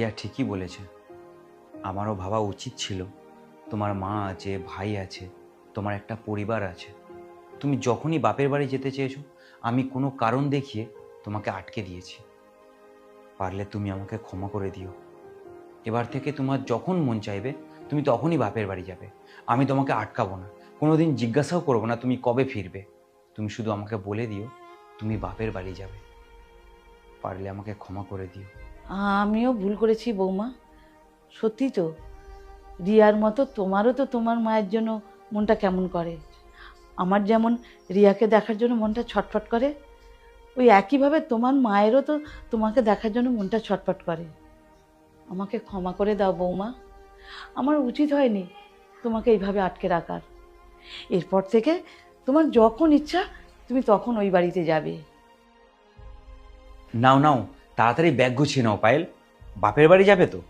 ইয়া ঠিকই বলেছে। আমারও ভাবা উচিত ছিল। তোমার মা আছে, ভাই আছে, তোমার একটা পরিবার আছে। তুমি যখনই বাপের বাড়ি যেতে চেয়েছো, আমি কোনো কারণ দেখিয়ে তোমাকে আটকে দিয়েছি। পারলে তুমি আমাকে ক্ষমা করে দিও। এবার থেকে তোমার যখন মন চাইবে তুমি তখনই বাপের বাড়ি যাবে। আমি তোমাকে আটকাবো না, কোনোদিন জিজ্ঞাসাও করবো না তুমি কবে ফিরবে। তুমি শুধু আমাকে বলে দিও তুমি বাপের বাড়ি যাবে। পারলে আমাকে ক্ষমা করে দিও। আমিও ভুল করেছি বৌমা, সত্যি তো। রিয়ার মতো তোমারও তো তোমার মায়ের জন্য মনটা কেমন করে। আমার যেমন রিয়াকে দেখার জন্য মনটা ছটফট করে, ওই একইভাবে তোমার মায়েরও তো তোমাকে দেখার জন্য মনটা ছটফট করে। আমাকে ক্ষমা করে দাও বৌমা, আমার উচিত হয়নি তোমাকে এইভাবে আটকে রাখার। এরপর থেকে তোমার যখন ইচ্ছা তুমি তখন ওই বাড়িতে যাবে। নাও নাও, তাড়াতাড়ি ব্যাগ গুছিয়ে নাও পায়েল, বাপের বাড়ি যাবে তো।